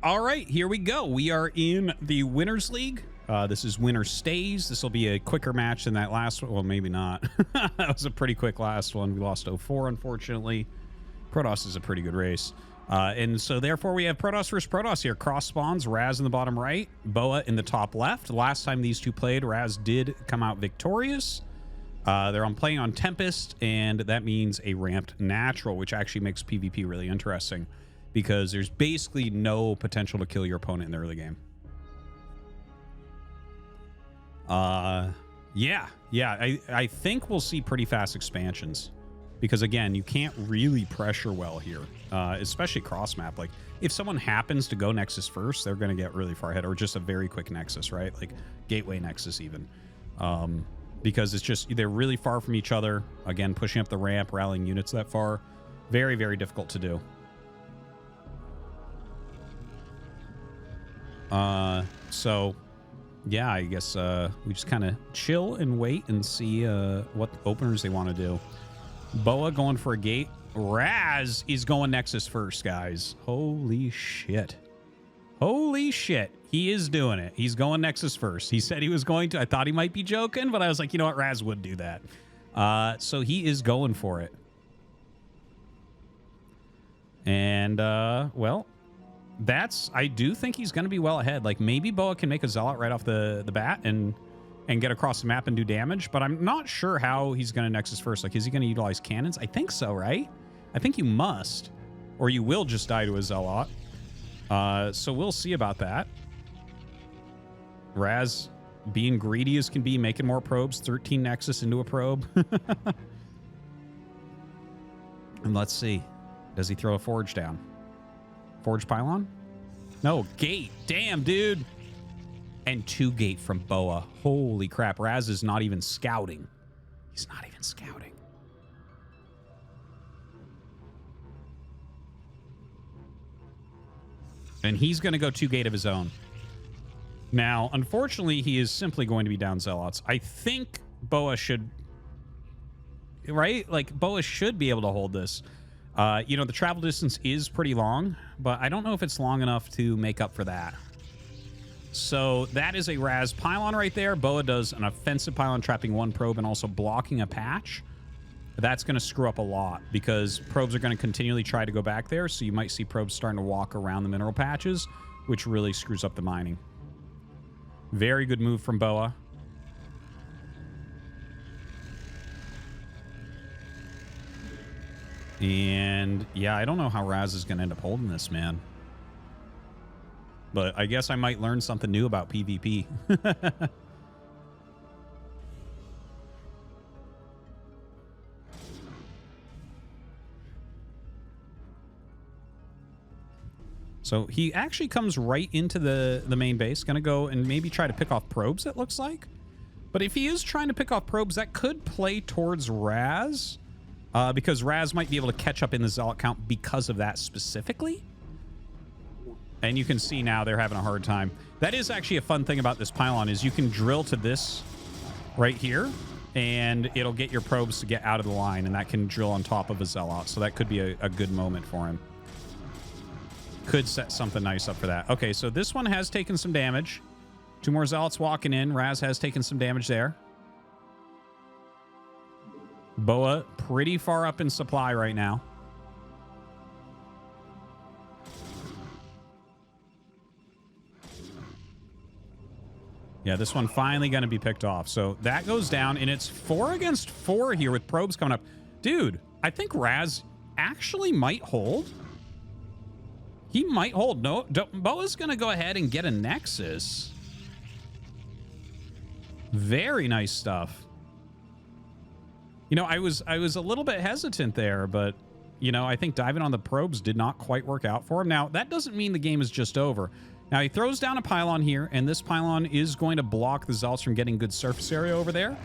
All right, here we go. We are in the Winners League. This is winner stays. This will be a quicker match than that last one. Well, maybe not. That was a pretty quick last one. We lost 0-4, unfortunately. Protoss is a pretty good race. And so, therefore, we have Protoss versus Protoss here. Cross spawns, Raz in the bottom right, Boa in the top left. Last time these two played, Raz did come out victorious. They're playing on Tempest, and that means a ramped natural, which actually makes PvP really interesting because there's basically no potential to kill your opponent in the early game. Yeah, I think we'll see pretty fast expansions because, again, you can't really pressure well here, especially cross map. Like, if someone happens to go Nexus first, they're going to get really far ahead, or just a very quick Nexus, right? Like Gateway Nexus even. Because it's just, they're really far from each other. Again, pushing up the ramp, rallying units that far. Very, very difficult to do. So, yeah, I guess we just kind of chill and wait and see what openers they want to do. Boa going for a gate. Raz is going Nexus first, guys. Holy shit. Holy shit. He is doing it. He's going Nexus first. He said he was going to. I thought he might be joking, but I was like, you know what? Raz would do that. So he is going for it. And, well, I do think he's going to be well ahead. Like, maybe Boa can make a Zealot right off the bat and get across the map and do damage, but I'm not sure how he's going to Nexus first. Like, is he going to utilize cannons? I think so, right? I think you must, or you will just die to a Zealot. So we'll see about that. Raz being greedy as can be, making more probes, 13 Nexus into a probe. And let's see. Does he throw a Forge down? Forge pylon? No, gate. Damn, dude. And 2 gate from Boa. Holy crap. Raz is not even scouting. He's not even scouting. And he's going to go 2 gate of his own. Now, unfortunately, he is simply going to be down Zealots. I think Boa should... Right? Like, Boa should be able to hold this. You know, the travel distance is pretty long, but I don't know if it's long enough to make up for that. So that is a Raz pylon right there. Boa does an offensive pylon, trapping 1 probe and also blocking a patch. That's going to screw up a lot because probes are going to continually try to go back there. So you might see probes starting to walk around the mineral patches, which really screws up the mining. Very good move from Boa. And yeah, I don't know how Raz is going to end up holding this, man. But I guess I might learn something new about PvP. So he actually comes right into the main base. Going to go and maybe try to pick off probes, it looks like. But if he is trying to pick off probes, that could play towards Raz. Because Raz might be able to catch up in the Zealot count because of that specifically. And you can see now they're having a hard time. That is actually a fun thing about this pylon is you can drill to this right here. And it'll get your probes to get out of the line. And that can drill on top of a Zealot. So that could be a good moment for him. Could set something nice up for that. Okay, so this one has taken some damage. 2 more Zealots walking in. Raz has taken some damage there. Boa pretty far up in supply right now. Yeah, this one finally going to be picked off. So that goes down, and it's 4 against 4 here with probes coming up. Dude, I think Raz actually might hold. He might hold. No, Boa's going to go ahead and get a Nexus. Very nice stuff. You know, I was a little bit hesitant there, but, you know, I think diving on the probes did not quite work out for him. Now, that doesn't mean the game is just over. Now, he throws down a pylon here, and this pylon is going to block the Zealots from getting good surface area over there.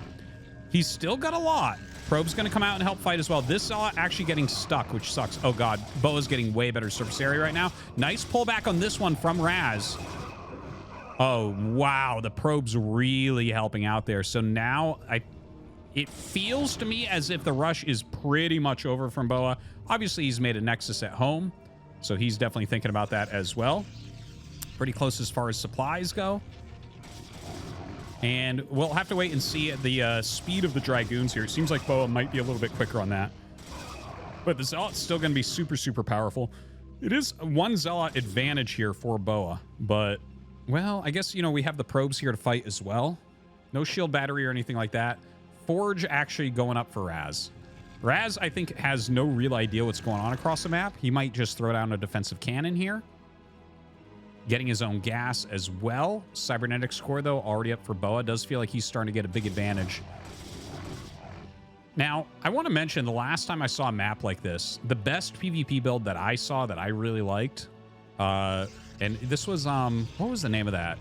He's still got a lot. Probe's going to come out and help fight as well. This Zealot actually getting stuck, which sucks. Oh, God. Boa's getting way better surface area right now. Nice pullback on this one from Raz. Oh, wow. The probe's really helping out there. So now it feels to me as if the rush is pretty much over from Boa. Obviously, he's made a Nexus at home, so he's definitely thinking about that as well. Pretty close as far as supplies go. And we'll have to wait and see the speed of the Dragoons here. It seems like Boa might be a little bit quicker on that. But the Zealot's still going to be super, super powerful. It is one Zealot advantage here for Boa. But, well, I guess, you know, we have the probes here to fight as well. No shield battery or anything like that. Forge actually going up for Raz. Raz, I think, has no real idea what's going on across the map. He might just throw down a defensive cannon here. Getting his own gas as well. Cybernetics core, though, already up for Boa. Does feel like he's starting to get a big advantage. Now, I want to mention the last time I saw a map like this, the best PvP build that I saw that I really liked, and this was, what was the name of that?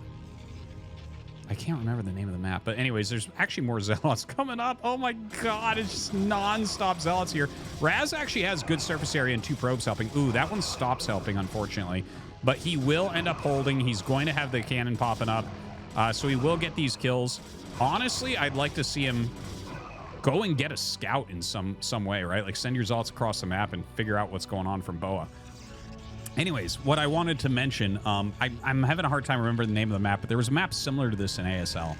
I can't remember the name of the map, but anyways, there's actually more Zealots coming up. Oh my god, it's just non-stop Zealots here. Raz actually has good surface area and 2 probes helping. Ooh, that one stops helping, unfortunately. But he will end up holding. He's going to have the cannon popping up. So he will get these kills. Honestly, I'd like to see him go and get a scout in some way, right? Like send your Zealots across the map and figure out what's going on from Boa. Anyways, what I wanted to mention, I'm having a hard time remembering the name of the map, but there was a map similar to this in ASL.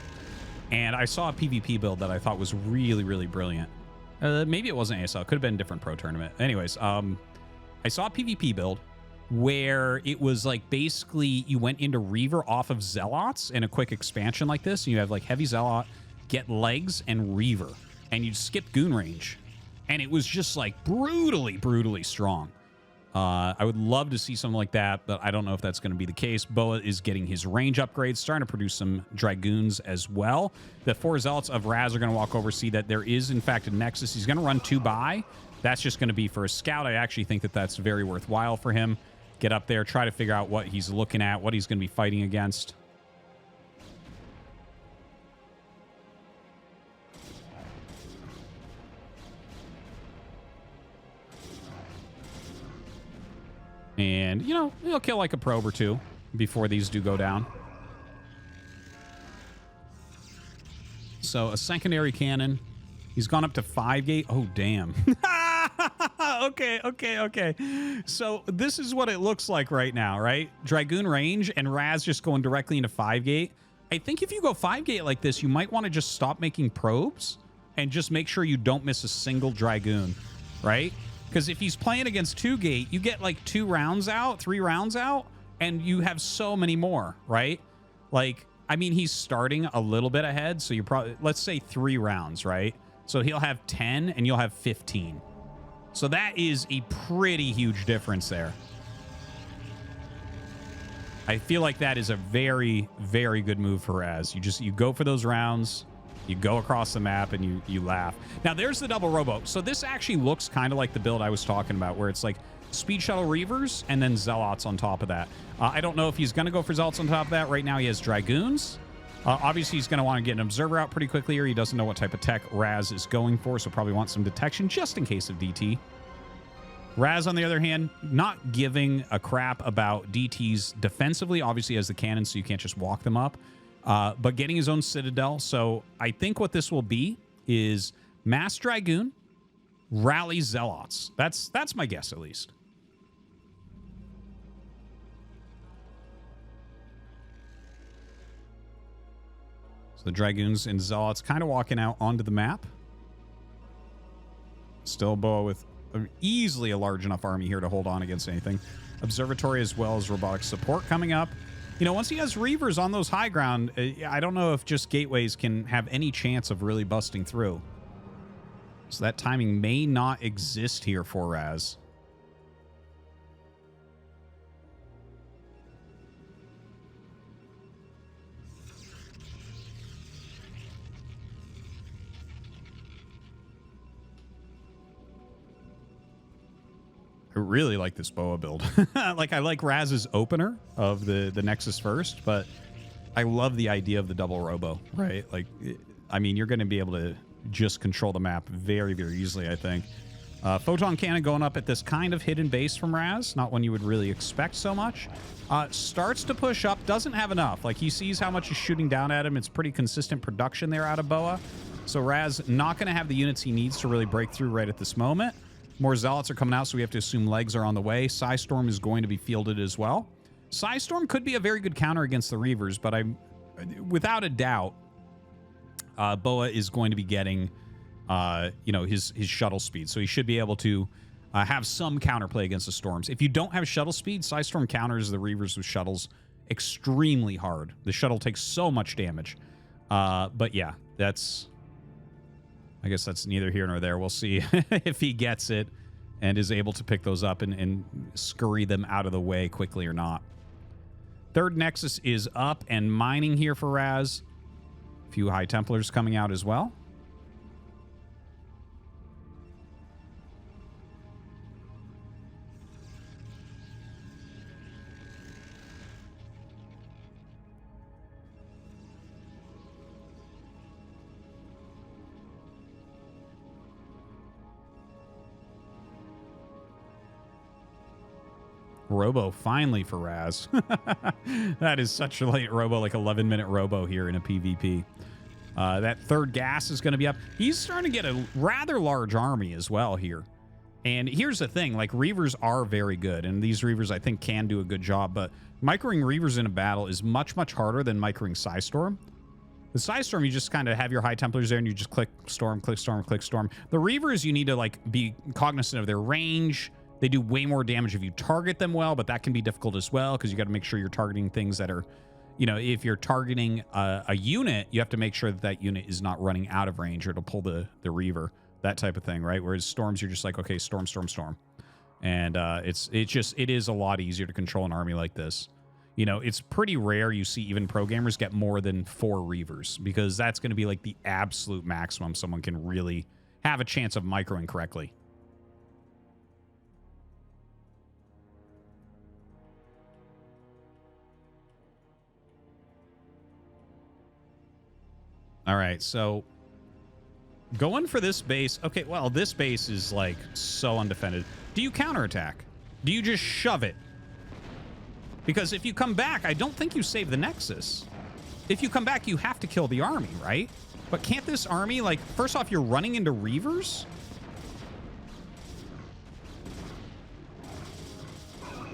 And I saw a PvP build that I thought was really, really brilliant. Maybe it wasn't ASL. It could have been a different pro tournament. Anyways, I saw a PvP build where it was like basically you went into Reaver off of Zealots in a quick expansion like this. And you have like heavy Zealot, get legs, and Reaver. And you'd skip goon range. And it was just like brutally, brutally strong. I would love to see something like that, but I don't know if that's going to be the case. Boa is getting his range upgrades, starting to produce some Dragoons as well. The 4 Zealots of Raz are going to walk over, see that there is, in fact, a Nexus. He's going to run 2 by. That's just going to be for a scout. I actually think that that's very worthwhile for him. Get up there, try to figure out what he's looking at, what he's going to be fighting against. And, you know, he'll kill like a probe or 2 before these do go down. So a secondary cannon. He's gone up to 5 gate. Oh, damn. Okay. So this is what it looks like right now, right? Dragoon range and Raz just going directly into 5 gate. I think if you go 5 gate like this, you might want to just stop making probes and just make sure you don't miss a single Dragoon, right? Because if he's playing against 2 gate, you get like 2 rounds out, 3 rounds out, and you have so many more, right? Like, I mean, he's starting a little bit ahead, so you're probably, let's say 3 rounds, right? So he'll have 10 and you'll have 15. So that is a pretty huge difference there. I feel like that is a very, very good move for Raz. You go for those rounds. You go across the map and you laugh. Now, there's the double robo. So this actually looks kind of like the build I was talking about, where it's like Speed Shuttle Reavers and then Zealots on top of that. I don't know if he's going to go for Zealots on top of that. Right now, he has Dragoons. Obviously, he's going to want to get an Observer out pretty quickly, or he doesn't know what type of tech Raz is going for, so probably wants some detection just in case of DT. Raz, on the other hand, not giving a crap about DTs defensively. Obviously, he has the cannon, so you can't just walk them up. But getting his own Citadel. So I think what this will be is Mass Dragoon, Rally Zealots. That's my guess, at least. So the Dragoons and Zealots kind of walking out onto the map. Still Boa with easily a large enough army here to hold on against anything. Observatory as well as robotic support coming up. You know, once he has Reavers on those high ground, I don't know if just gateways can have any chance of really busting through. So that timing may not exist here for Raz. I really like this Boa build. Like, I like Raz's opener of the Nexus first, but I love the idea of the double robo, right? Like, I mean, you're going to be able to just control the map very, very easily, I think. Photon Cannon going up at this kind of hidden base from Raz, not one you would really expect so much. Starts to push up, doesn't have enough. Like, he sees how much is shooting down at him. It's pretty consistent production there out of Boa. So Raz not going to have the units he needs to really break through right at this moment. More Zealots are coming out, so we have to assume legs are on the way. Psystorm is going to be fielded as well. Psystorm could be a very good counter against the Reavers, but I'm without a doubt, Boa is going to be getting, his shuttle speed, so he should be able to have some counterplay against the Storms. If you don't have shuttle speed, Psystorm counters the Reavers with shuttles extremely hard. The shuttle takes so much damage. But yeah, I guess that's neither here nor there. We'll see if he gets it and is able to pick those up and scurry them out of the way quickly or not. Third Nexus is up and mining here for Raz. A few High Templars coming out as well. Robo finally for Raz. That is such a late Robo, like 11-minute Robo here in a PvP. That third gas is going to be up. He's starting to get a rather large army as well here. And here's the thing, like Reavers are very good, and these Reavers I think can do a good job, but microing Reavers in a battle is much, much harder than microing Psystorm. The Psystorm, you just kind of have your High Templars there and you just click Storm, click Storm, click Storm. The Reavers, you need to like be cognizant of their range. They do way more damage if you target them well, but that can be difficult as well because you got to make sure you're targeting things that are, if you're targeting a unit, you have to make sure that that unit is not running out of range or it'll pull the Reaver, that type of thing, right? Whereas Storms, you're just like, okay, Storm, Storm, Storm. And it is a lot easier to control an army like this. It's pretty rare you see even pro gamers get more than 4 Reavers because that's going to be like the absolute maximum someone can really have a chance of microing correctly. All right, so going for this base. Okay, well, this base is like so undefended. Do you counterattack? Do you just shove it? Because if you come back, I don't think you save the Nexus. If you come back, you have to kill the army, right? But can't this army, like, first off, you're running into Reavers?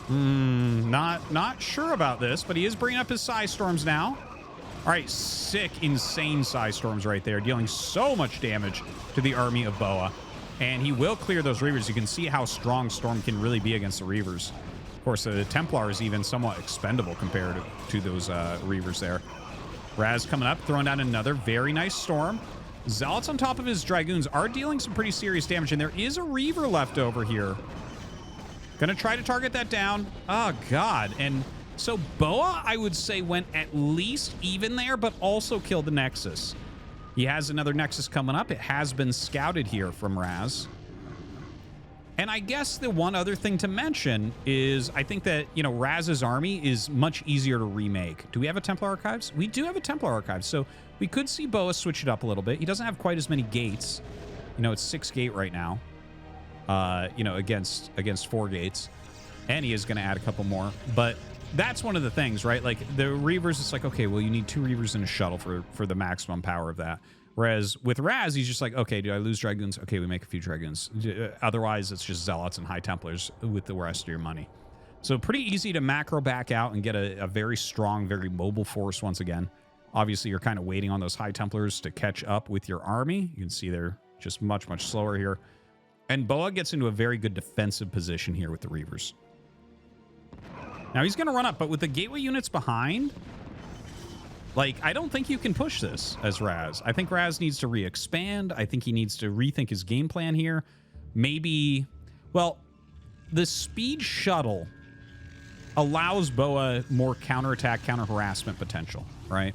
Not sure about this, but he is bringing up his Psystorms now. All right, sick, insane Psystorms right there, dealing so much damage to the army of Boa. And he will clear those Reavers. You can see how strong Storm can really be against the Reavers. Of course, the Templar is even somewhat expendable compared to those Reavers there. Raz coming up, throwing down another very nice Storm. Zealots on top of his Dragoons are dealing some pretty serious damage, and there is a Reaver left over here. Gonna try to target that down. Oh, God. And so Boa, I would say, went at least even there, but also killed the Nexus. He has another Nexus coming up. It has been scouted here from Raz. And I guess the one other thing to mention is I think that, Raz's army is much easier to remake. Do we have a Templar Archives? We do have a Templar Archives, so we could see Boa switch it up a little bit. He doesn't have quite as many gates. It's 6 gate right now, against 4 gates. And he is going to add a couple more. But that's one of the things, right? Like the Reavers, it's like, okay, well, you need 2 Reavers and a shuttle for the maximum power of that. Whereas with Raz, he's just like, okay, do I lose Dragoons? Okay, we make a few Dragoons. Otherwise, it's just Zealots and High Templars with the rest of your money. So pretty easy to macro back out and get a very strong, very mobile force once again. Obviously, you're kind of waiting on those High Templars to catch up with your army. You can see they're just much, much slower here. And Boa gets into a very good defensive position here with the Reavers. Now he's going to run up, but with the gateway units behind, like, I don't think you can push this as Raz. I think Raz needs to re-expand. I think he needs to rethink his game plan here. Maybe, well, the speed shuttle allows Boa more counterattack, counter-harassment potential, right?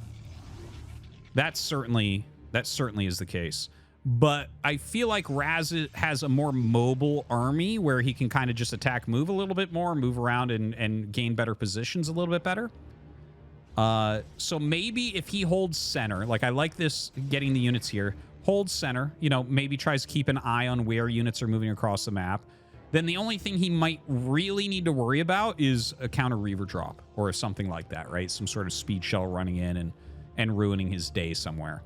That certainly is the case. But I feel like Raz has a more mobile army where he can kind of just attack, move a little bit more, move around and gain better positions a little bit better. So maybe if he holds center, like I like this, getting the units here, holds center, maybe tries to keep an eye on where units are moving across the map. Then the only thing he might really need to worry about is a counter Reaver drop or something like that, right? Some sort of speed shell running in and ruining his day somewhere.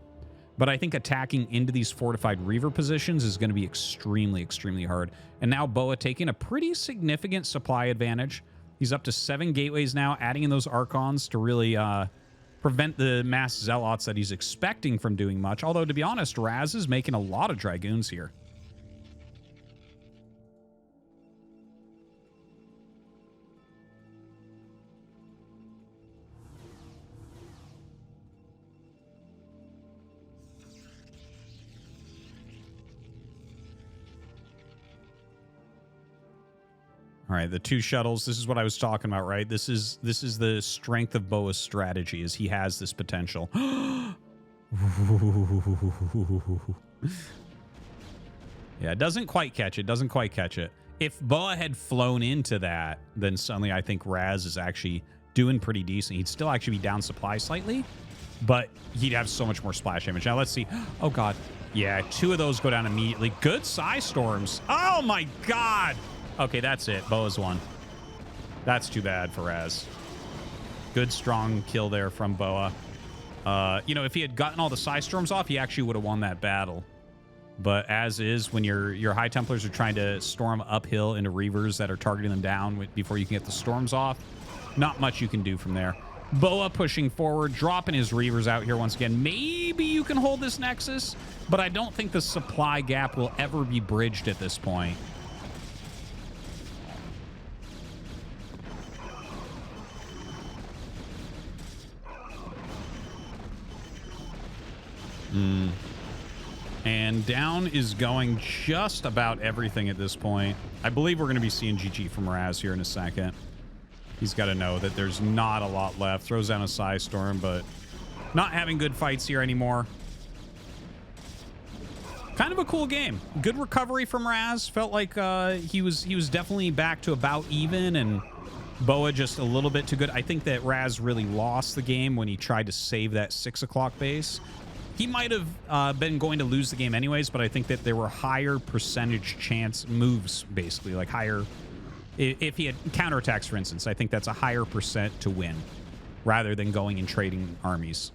But I think attacking into these fortified Reaver positions is going to be extremely, extremely hard. And now Boa taking a pretty significant supply advantage. He's up to 7 gateways now, adding in those Archons to really prevent the mass Zealots that he's expecting from doing much. Although, to be honest, Raz is making a lot of Dragoons here. All right, the 2 shuttles. This is what I was talking about, right? This is the strength of Boa's strategy, is he has this potential. Yeah, it doesn't quite catch it. Doesn't quite catch it. If Boa had flown into that, then suddenly I think Raz is actually doing pretty decent. He'd still actually be down supply slightly, but he'd have so much more splash damage. Now let's see. Oh God. Yeah, 2 of those go down immediately. Good Psy Storms. Oh my God. Okay, that's it. Boa's won. That's too bad for Raz. Good, strong kill there from Boa. You know, if he had gotten all the Psy Storms off, he actually would have won that battle. But as is, when your High Templars are trying to storm uphill into Reavers that are targeting them down before you can get the Storms off, not much you can do from there. Boa pushing forward, dropping his Reavers out here once again. Maybe you can hold this Nexus, but I don't think the supply gap will ever be bridged at this point. And down is going just about everything at this point. I believe we're going to be seeing GG from Raz here in a second. He's got to know that there's not a lot left. Throws down a Psy Storm, but not having good fights here anymore. Kind of a cool game. Good recovery from Raz. Felt like he was definitely back to about even, and Boa just a little bit too good. I think that Raz really lost the game when he tried to save that 6 o'clock base. He might have been going to lose the game anyways, but I think that there were higher percentage chance moves, basically, like higher. If he had counterattacks, for instance, I think that's a higher percent to win rather than going and trading armies.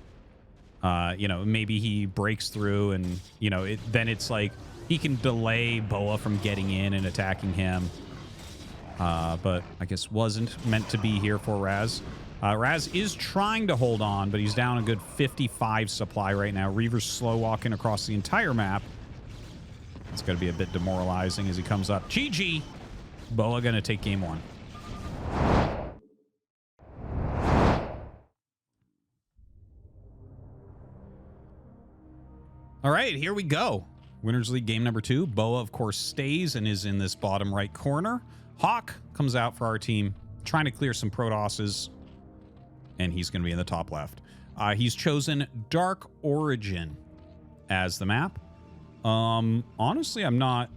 You know, maybe he breaks through and, you know, then it's like he can delay Boa from getting in and attacking him. But I guess wasn't meant to be here for Raz. Raz is trying to hold on, but he's down a good 55 supply right now. Reaver's slow walking across the entire map. It's going to be a bit demoralizing as he comes up. GG. Boa going to take game 1. All right, here we go. Winners League game number 2. Boa, of course, stays and is in this bottom right corner. Hawk comes out for our team, trying to clear some Protosses, and he's going to be in the top left. He's chosen Dark Origin as the map. Honestly, I'm not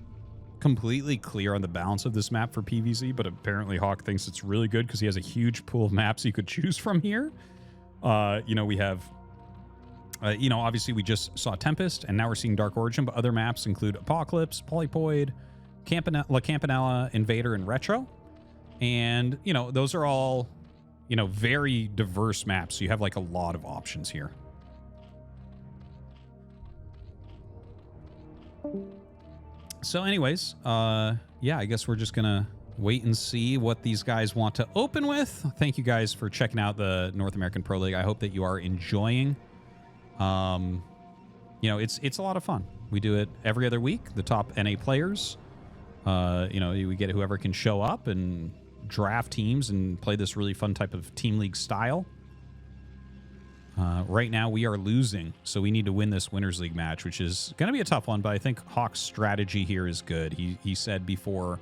completely clear on the balance of this map for PvZ, but apparently Hawk thinks it's really good because he has a huge pool of maps he could choose from here. You know, we have, you know, obviously we just saw Tempest, and now we're seeing Dark Origin, but other maps include Apocalypse, Polypoid, La Campanella, Invader, and Retro. And, you know, those are all, you know, very diverse maps. So you have like a lot of options here. So anyways, yeah, I guess we're just gonna wait and see what these guys want to open with. Thank you guys for checking out the North American Pro League. I hope that you are enjoying. You know, it's a lot of fun. We do it every other week. The top NA players, you know, we get whoever can show up and draft teams and play this really fun type of team league style. Right now we are losing, so we need to win this Winners League match, which is going to be a tough one, but I think Hawk's strategy here is good. He said before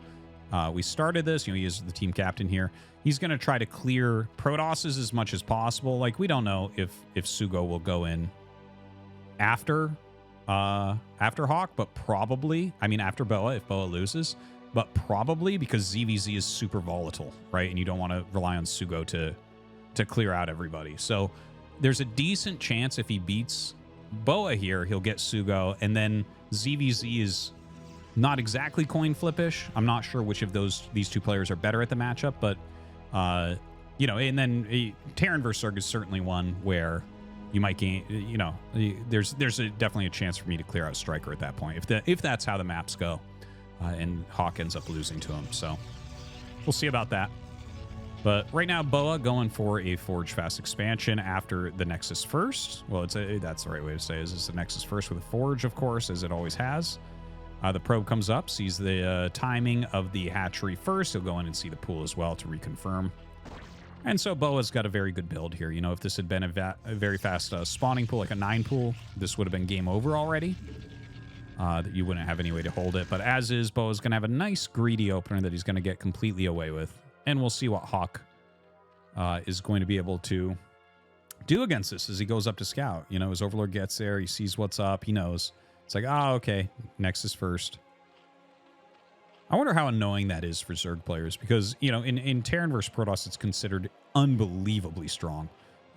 we started this, you know, he is the team captain here. He's going to try to clear Protosses as much as possible. Like, we don't know if Sugo will go in after Hawk, but probably, I mean, after Boa, if Boa loses, but probably because ZVZ is super volatile, right? And you don't want to rely on Sugo to clear out everybody. So there's a decent chance if he beats Boa here, he'll get Sugo, and then ZVZ is not exactly coin flippish. I'm not sure which of these two players are better at the matchup, but you know, and then Terran versus Zerg is certainly one where you might gain, you know, there's definitely a chance for me to clear out Striker at that point if that's how the maps go, and Hawk ends up losing to him. So we'll see about that. But right now, Boa going for a Forge Fast expansion after the Nexus first. Well, that's the right way to say it. It's the Nexus first with a Forge, of course, as it always has. The probe comes up, sees the timing of the hatchery first. He'll go in and see the pool as well to reconfirm. And so Boa's got a very good build here. You know, if this had been a very fast spawning pool, like a 9 pool, this would have been game over already. That you wouldn't have any way to hold it. But as is, Boa's going to have a nice greedy opener that he's going to get completely away with. And we'll see what Hawk is going to be able to do against this as he goes up to scout. You know, his Overlord gets there. He sees what's up. He knows. It's like, oh, okay, Nexus first. I wonder how annoying that is for Zerg players because, you know, in Terran versus Protoss, it's considered unbelievably strong.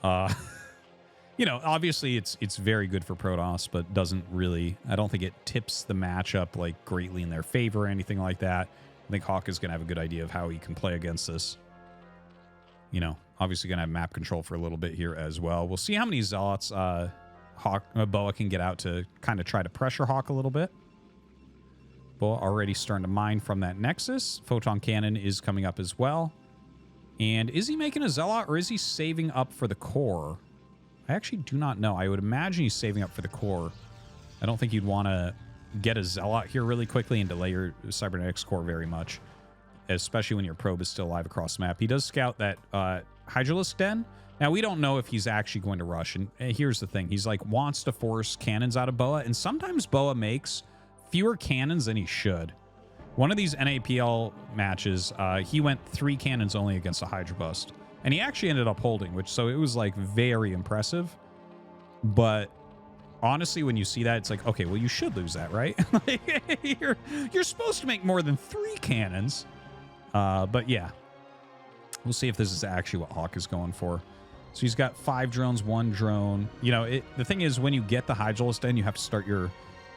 You know, obviously it's very good for Protoss, but doesn't really, I don't think it tips the matchup like greatly in their favor or anything like that. I think Hawk is going to have a good idea of how he can play against this. You know, obviously going to have map control for a little bit here as well. We'll see how many Zealots Boa can get out to kind of try to pressure Hawk a little bit. Boa already starting to mine from that Nexus. Photon Cannon is coming up as well. And is he making a Zealot or is he saving up for the core? I actually do not know. I would imagine he's saving up for the core. I don't think you'd want to get a Zealot here really quickly and delay your Cybernetics core very much, especially when your probe is still alive across the map. He does scout that Hydralisk Den. Now, we don't know if he's actually going to rush. And here's the thing. He's like wants to force cannons out of Boa. And sometimes Boa makes fewer cannons than he should. One of these NAPL matches, he went 3 cannons only against a Hydra Bust. And he actually ended up holding, so it was like very impressive. But honestly, when you see that, it's like, okay, well, you should lose that, right? You're supposed to make more than 3 cannons. But yeah, we'll see if this is actually what Hawk is going for. So he's got 5 drones, 1 drone. You know, the thing is, when you get the Hydralisk Den, you have to start your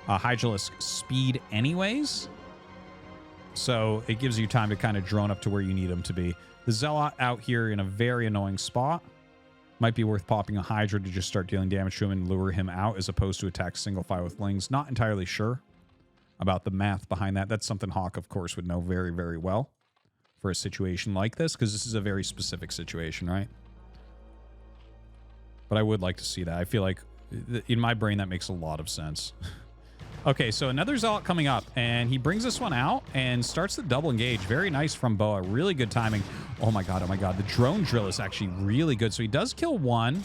Hydralisk speed anyways. So it gives you time to kind of drone up to where you need him to be. The Zealot out here in a very annoying spot. Might be worth popping a Hydra to just start dealing damage to him and lure him out as opposed to attack single file with Lings. Not entirely sure about the math behind that. That's something Hawk, of course, would know very, very well for a situation like this because this is a very specific situation, right? But I would like to see that. I feel like in my brain that makes a lot of sense. Okay, so another Zealot coming up, and he brings this one out and starts the double engage. Very nice from Boa. Really good timing. Oh my god, oh my god. The drone drill is actually really good. So he does kill 1,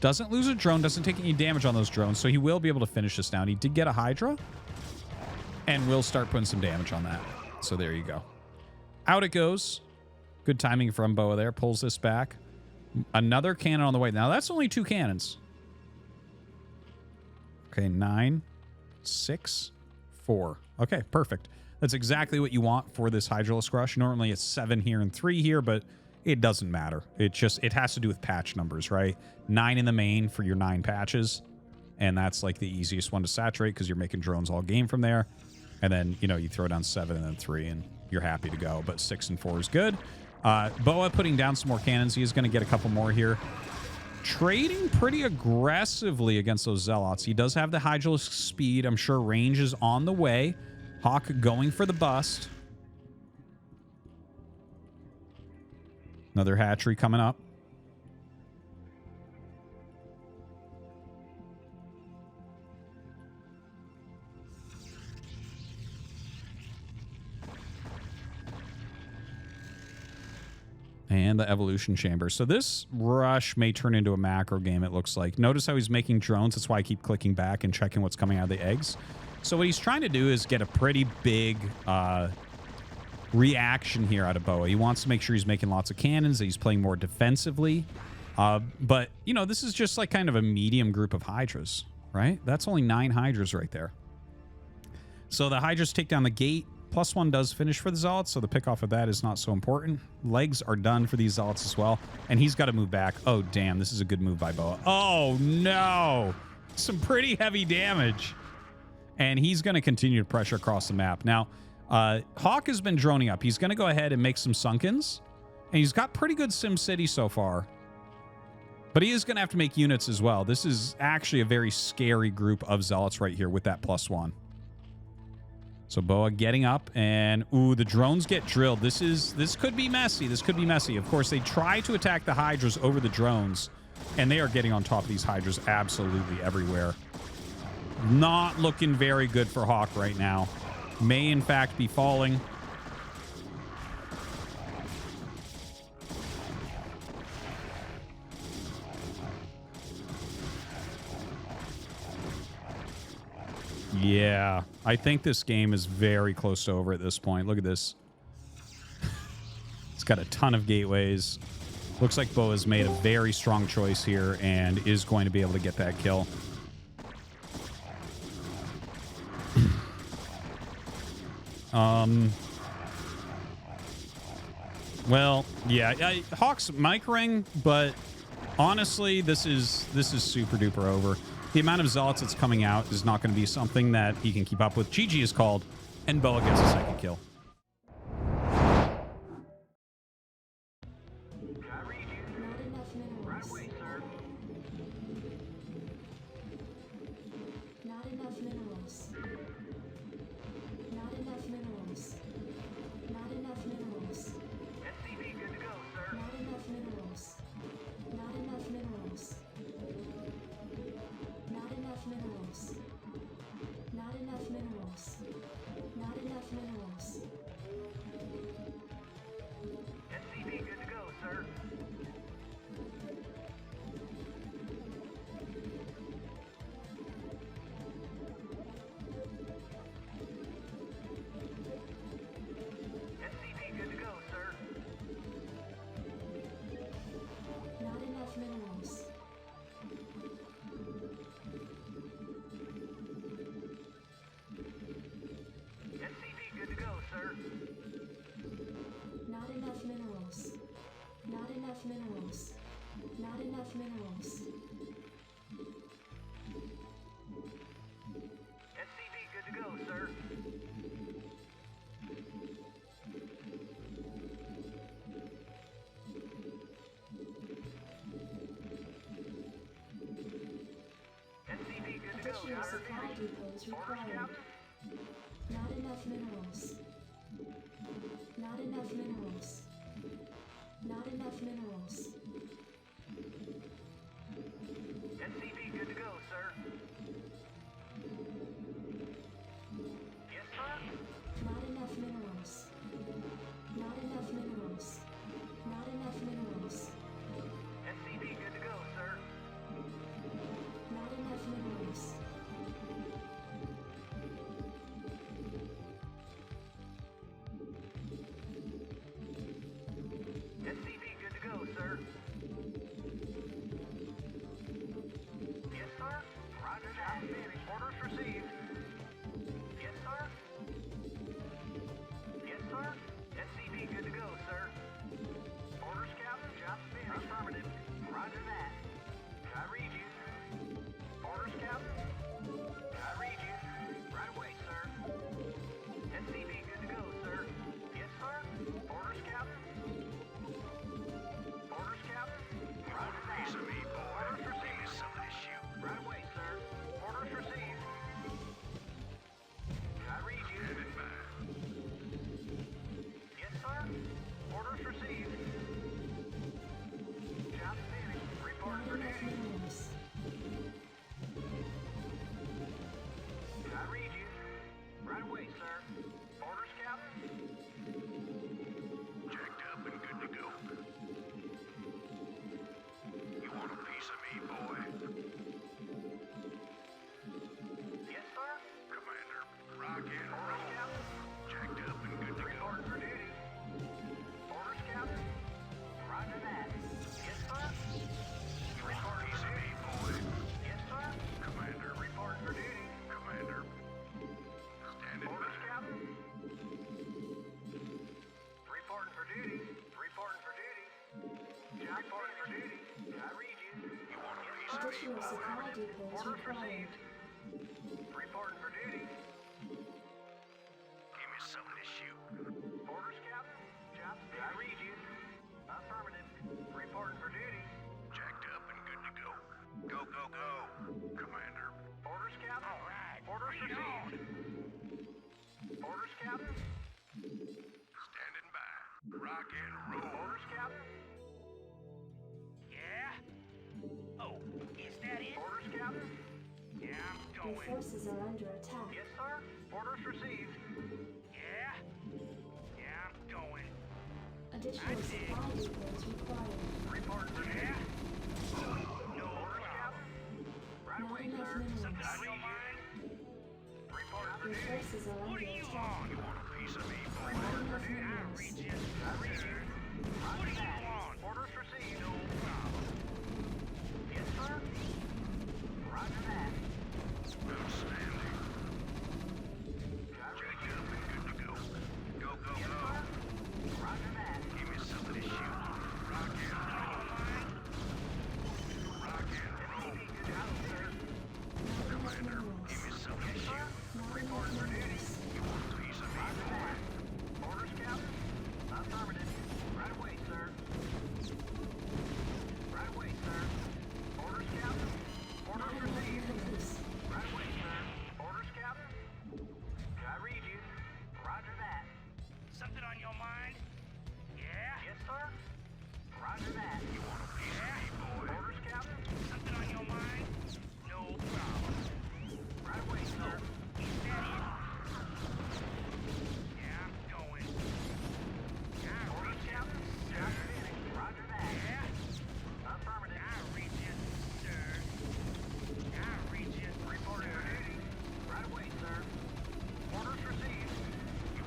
doesn't lose a drone, doesn't take any damage on those drones, so he will be able to finish this down. He did get a Hydra, and will start putting some damage on that. So there you go. Out it goes. Good timing from Boa there. Pulls this back. Another cannon on the way. Now, that's only 2 cannons. Okay, 9... 6, 4. Okay, perfect. That's exactly what you want for this Hydralisk Rush. Normally it's 7 here and 3 here, but it doesn't matter. It has to do with patch numbers, right? 9 in the main for your 9 patches, and that's like the easiest one to saturate because you're making drones all game from there. And then, you know, you throw down 7 and then 3, and you're happy to go. But 6 and 4 is good. Boa putting down some more cannons. He is going to get a couple more here. Trading pretty aggressively against those Zealots. He does have the Hydralisk speed. I'm sure range is on the way. Hawk going for the bust. Another hatchery coming up. And the evolution chamber. So this rush may turn into a macro game, it looks like. Notice how he's making drones. That's why I keep clicking back and checking what's coming out of the eggs. So what he's trying to do is get a pretty big reaction here out of Boa. He wants to make sure he's making lots of cannons, that he's playing more defensively. But, you know, this is just like kind of a medium group of Hydras, right? That's only 9 Hydras right there. So the Hydras take down the gate. +1 does finish for the Zealots, so the pick-off of that is not so important. Legs are done for these Zealots as well, and he's got to move back. Oh, damn, this is a good move by Boa. Oh, no! Some pretty heavy damage. And he's going to continue to pressure across the map. Now, Hawk has been droning up. He's going to go ahead and make some Sunkens, and he's got pretty good SimCity so far. But he is going to have to make units as well. This is actually a very scary group of Zealots right here with that +1. So Boa getting up, and ooh, the drones get drilled. This could be messy. This could be messy. Of course, they try to attack the Hydras over the drones, and they are getting on top of these Hydras absolutely everywhere. Not looking very good for Hawk right now. May, in fact, be falling. Yeah, I think this game is very close to over at this point. Look at this. It's got a ton of gateways. Looks like Boa's made a very strong choice here and is going to be able to get that kill. Well, yeah, Hawk's microing, but honestly, this is super duper over. The amount of Zealots that's coming out is not going to be something that he can keep up with. GG is called, and Boa gets a second kill. Additional supply depots required. Reporting for duty. Give me something to shoot. Orders, Captain. Jobs, I read you. Affirmative. Reporting for duty. Jacked up and good to go. Go, go, go. Commander. Orders, Captain. All right. Orders received. Orders, Captain. Standing by. Rock and roll. Orders, Captain. Yeah? Oh, is that it? Orders, Captain. Yeah, I'm Your going. forces are under attack. Yes, sir. Orders received. Yeah? Yeah, I'm going. Additional supply depots required. Report for duty. No orders, Captain. Right Not away, enough sir. minerals. Something on your mind? Report for Your duty. forces are What under are you attack. on? You want a piece of me, boy? Not Report for enough duty. I minerals. read you. I read you. What are you on? Orders received. No problem. Yes, sir. Roger that. Outstanding. Jacked up and good to go. Go, go, yes, go. Sir. Roger that. Give me something to shoot. Rock and roll. Rock and roll. Good out, sir. Commander, give me something to shoot. Report for duty. You want a piece of me, boy? Orders, Captain? Affirmative. Right away, sir. Right away, sir. Orders, Captain? Orders received. Right away, sir. Orders, Captain? I read you. Roger that. Something on your mind? Yeah? Yes, sir. Roger that. You want a piece of me, boy? Orders, Captain? Something on your mind? No problem. Right away, sir. Is that it? Yeah, I'm going. Yeah, orders, Captain? Roger that. Yeah? Affirmative. I read you, sir. I read you. Reporting for duty. Right away, sir. Orders received.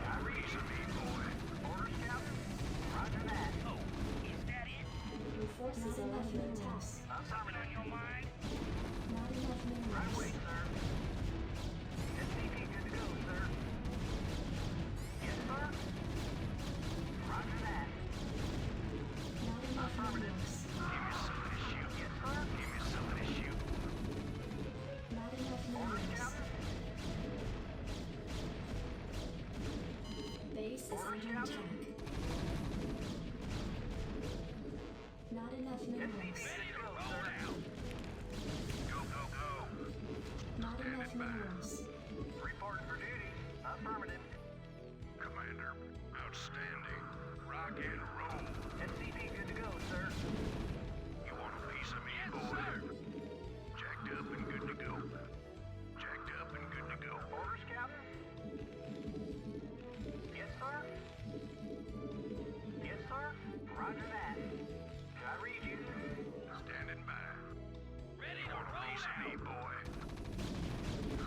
I read you, me, boy. Orders, Captain? Roger that. Oh, is that it? Your forces are under attack. Something on your mind? Not enough minerals. Right away, sir. SCP good to go, sir. Yes, sir. Roger that. Not enough Affirmative. minerals. Give me something to shoot. Yes, sir. Give me something to shoot. Not enough Orders, minerals. Captain? Base is Orders, under Captain? attack. Not enough minerals. SCP good to go, sir. Go, go, go. Not enough Standing by. minerals. Reporting for duty. Affirmative. Commander, outstanding. Rock and roll. SCP good to go, sir. You want a piece of me, boy? Jacked up and good to go. Jacked up and good to go. Orders, Captain? Yes, sir. Yes, sir. Roger that. I read you. Standing by. Ready to roll piece of me, boy.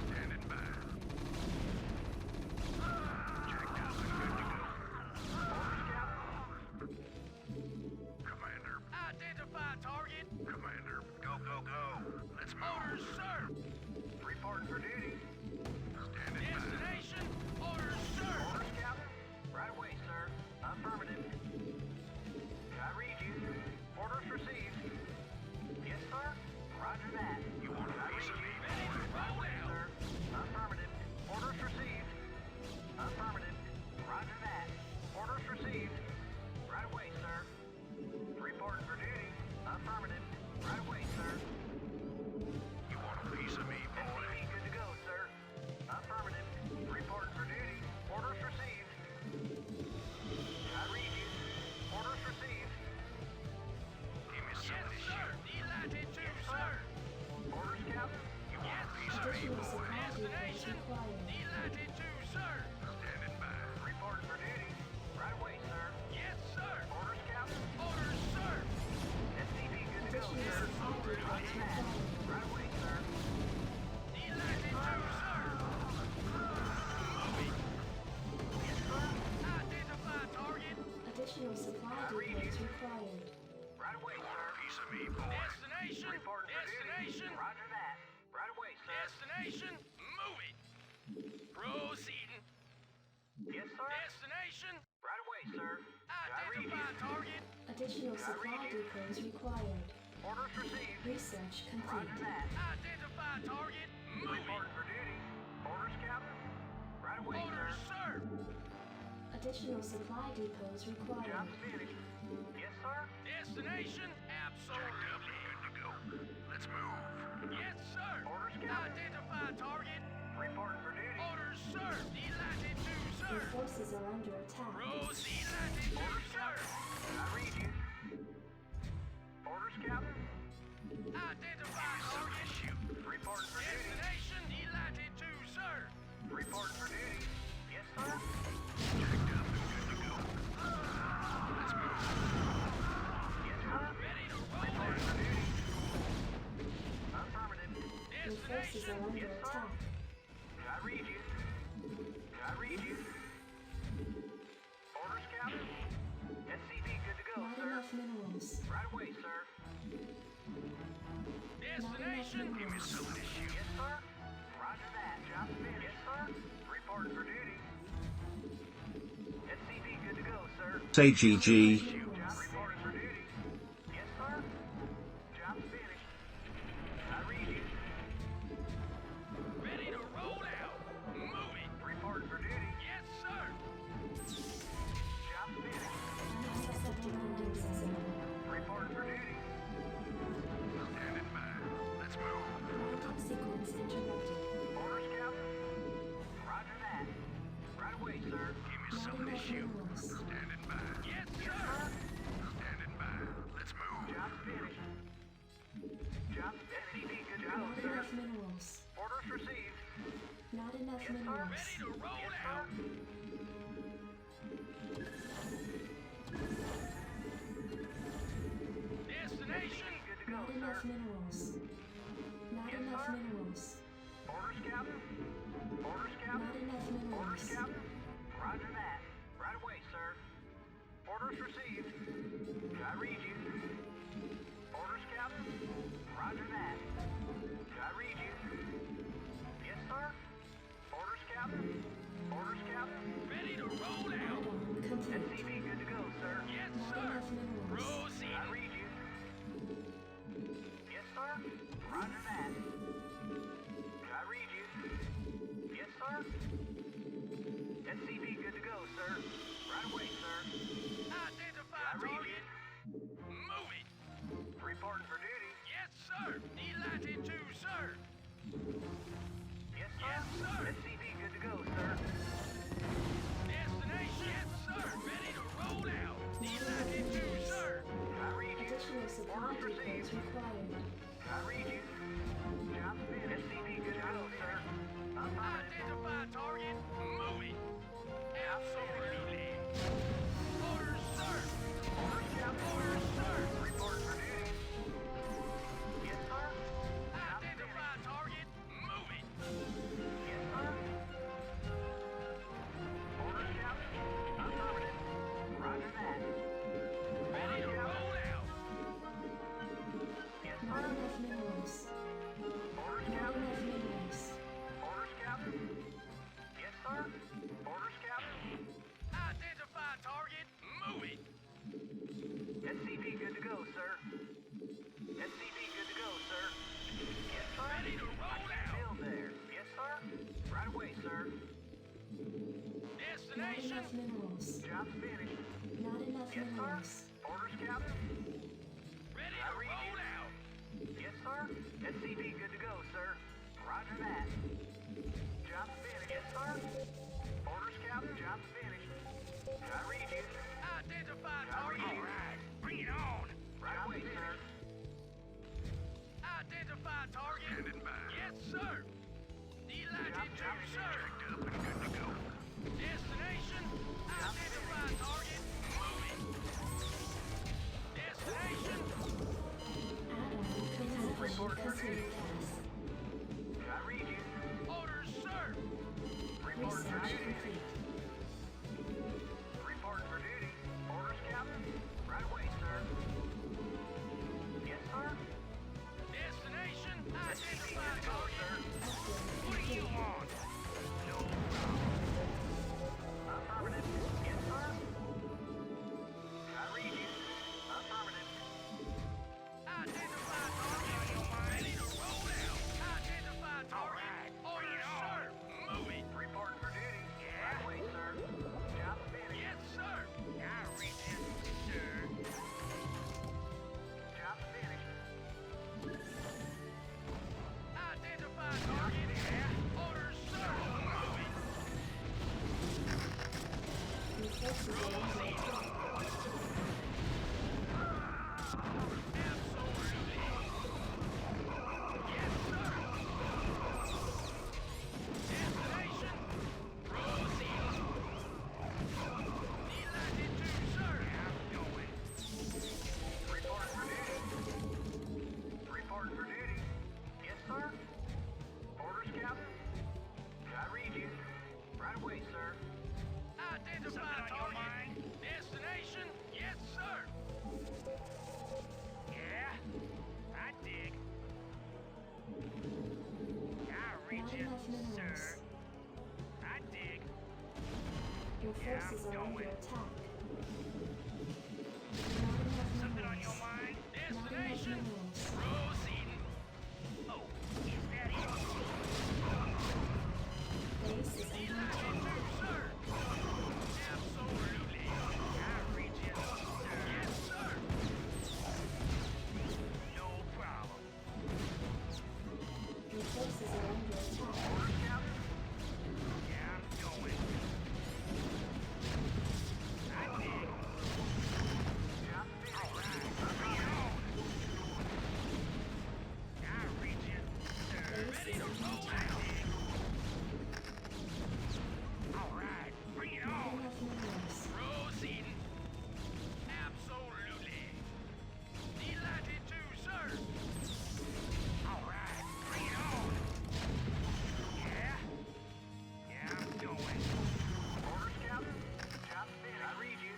Standing by. Jacked up and good to go. Orders, Captain? Commander. Identify target. Commander, go, go, go. Let's move. Orders, sir. Reporting for duty. Standing by. Destination. Orders, sir. Orders, Captain? Right away, sir. Affirmative. I read you. Orders received. Yes, sir. Roger that. You want a piece of me, boy? Right away, sir. Affirmative. Orders received. Affirmative. Roger that. Orders received. Right away, sir. Reporting for duty. Affirmative. Right away, sir. You want a piece of me, boy? SCP good to go, sir. Affirmative. Reporting for duty. Orders received. I read you. Orders received. Give me something to shoot. Yes, sir. Orders, Captain? You want a piece of me, Additional boy? supply depots required. Standing by. Reporting for duty. Right away, sir. Yes, sir. Orders, Captain? Orders, sir. SCP good to go, Additional sir. supply depots Roger that. required. Right away, sir. Yes, sir. Identify target. Additional supply depots required. Right away, sir. Piece of me, boy. Destination. Reporting for duty. Roger that. Right away, sir. Destination. Move it. Proceeding. Yes, sir. Destination. Right away, sir. Identify target. Additional supply depots required. Orders received. Research Roger complete. that. Identify target. Reporting for duty. Orders, Captain. Right away, Orders, sir. Additional supply depots required. Job finished. Yes, sir. Destination. Absolutely. Good to go. Let's move. Yes, sir. Orders, Captain. Identify target. Reporting for duty. Orders, sir. Delighted to, Your forces are under attack. Proceed, latitude, sir. I read you. Orders, Captain. Identify target. Report for duty. Destination, latitude, sir. Report for duty. Yes, sir. Checked up and good to go. Let's move. Yes, sir. Ready to roll. Report for duty. Affirmative. Your forces are under attack. I read you. I read you. Orders, Captain. SCV good to go, Not sir. enough minerals. Right away, sir. Destination. Give me some of this shit. Yes, sir. Roger that. Job finished. Yes, sir. Reporting for duty. SCV good to go, sir. Say GG. Job reporting for duty. Yes, sir. Job finished. I read you. Ready to roll out. Moving. Reporting for duty. Yes, sir. Job finished. Unaccepted landing zone. Reporting for duty. Standing by. Let's move. Landing sequence interrupted. Orders, Captain. Roger that. Right away, sir. Give me Not some of this enough shit. minerals. Standing by. Yes, sir. Standing by. Let's move. Job finished. Job SCV good to go, Not sir. enough minerals. Orders received. Not enough Yes, sir. minerals. Ready to roll out. Destination. Good to go, Not sir. enough minerals. Not Yes, enough sir. minerals. Orders, Captain. Orders, Captain. Not enough minerals. Orders, Captain. Roger that. Right away, sir. Orders received. I read you. Orders, Captain. Roger that. I read you. Yes, sir. Orders, Captain. Orders, Captain. Ready to roll out. Add-on complete. SCV good to go, sir. Yes, Not sir. enough minerals. Proceed. I read you. Yes, sir. Roger that. I read you. Yes, sir. SCV good to go, sir. Right away, sir. Identify target. Moving. Reporting for duty. Yes, sir. Latitude, sir. Yes, sir. Yes, sir. SCV good to go, sir. Destination. Yes, sir. Ready to roll out. Latitude, sir. I read you. Additional supply Orders depots received. required. I read you. Job finished. SCV good to go, sir. Identify target. Moving. Absolutely. Orders, sir. Orders, Captain. Orders, sir. Report for duty. Yes, sir. Identify target. Moving. Yes, sir. Orders, Captain. Affirmative. Roger that. Ready to roll out. Yes, Not sir. enough minerals. Orders, Not Captain. enough minerals. Orders, Captain. Yes, sir. Orders, Captain. Identify target. Moving. SCV good to go, sir. SCV good to go, sir. Yes, sir. Ready to roll out. Field there. Yes, sir. Right away, sir. Not Destination. enough minerals. Job finished. Not enough Yes, sir. minerals. Orders, Captain. Ready to roll out. Yes, sir. SCV good to go, sir. Roger that. Job finished. Yes, sir. Orders, Captain. Job finished. I read you. Identify target. All right. Bring it on. Right away, sir. Identify target. Standing by. Yes, sir. Latitude, sir. Checked up and good to go. Destination. Identify target. Moving. Destination. Add-on Report for complete. duty. I read you. Orders, sir. Report for Research duty. complete. Report for duty. Orders, Captain. Right away, sir. Yes, sir. Destination. Identify target. What do you want? No problem. Affirmative. Yes, sir. I read you. Affirmative. Identify target. Ready to roll Absolutely. Yes, sir. Destination. Proceed. Need latitude, sir. I'm going. Report for duty. Report for duty. Yes, sir. Orders, Captain. I read you. Right away, sir. Identify target. Destination. Yes, sir. Yeah, I dig. I read Not you, enough minerals. sir. I dig. Your Yeah, forces I'm are under going. attack. Not enough Something on minerals. your mind? Not enough Destination. minerals. Proceeding. Oh, is that it? Base is Need under attack. latitude, sir. Absolutely. I read you, sir. Yes, sir. No problem. Your forces are under attack. Orders, Captain. Yeah, I'm going. I dig. Job finished. All right, bring it on. I read you, sir. Base Ready is to under roll attack. out. All right, bring it Not on. enough minerals. Proceeding. Absolutely. Need latitude, sir. All right, bring it on. Yeah? Yeah, I'm going. Orders, Captain. Job finished. I read you.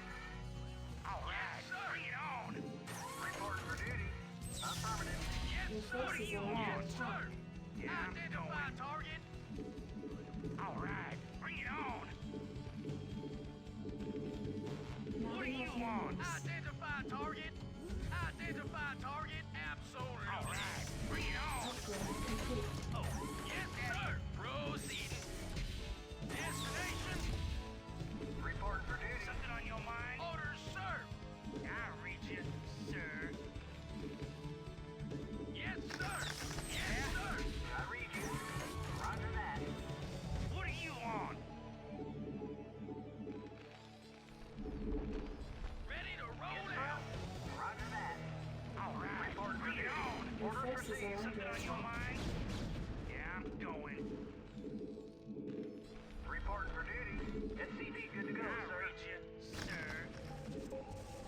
All right, bring it on. Report for duty. Affirmative. Yes, Your sir. What do forces you are under want, attack. sir? Yeah, identify target. All right, bring it on. Not What do you enough want? minerals. Identify target. Identify target. Absolutely. All right, bring it on. Upgrade complete. Oh, yes, sir. Proceeding. Destination. Report for duty. Something on your mind? Orders, sir. I read you, sir. Yes, sir. Yes, sir. I read you. Roger that. What do you want? Ready to roll out. Roger that. All right, bring it on. Your Orders forces received. are under Something on your attack. mind? Yeah, I'm going. Report for duty. SCV good to go, I sir. read you, sir.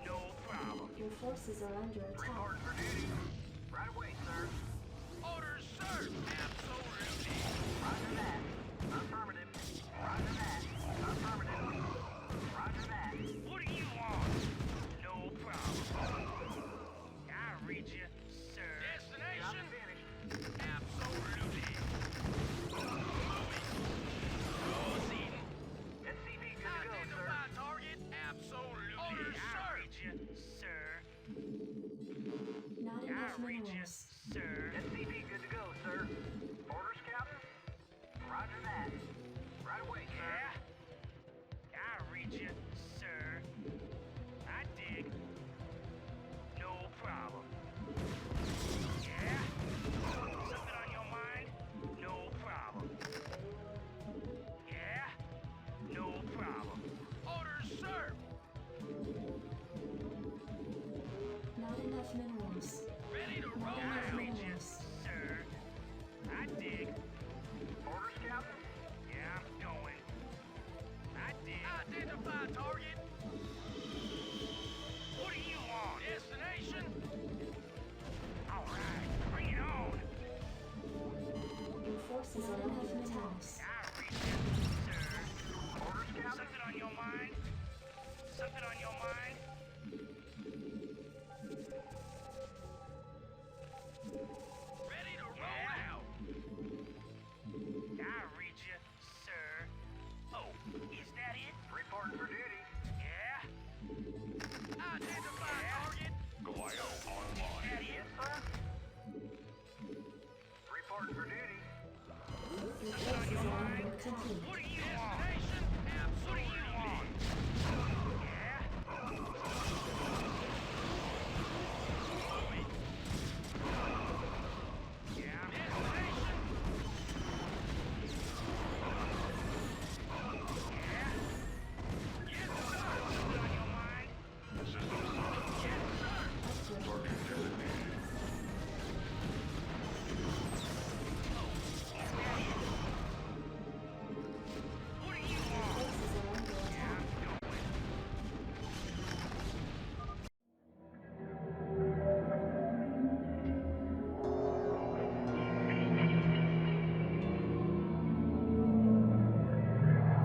No problem. Your forces are under attack. Report for duty. Right away, sir. Orders, sir. Absolutely. Roger that. Affirmative. Roger that.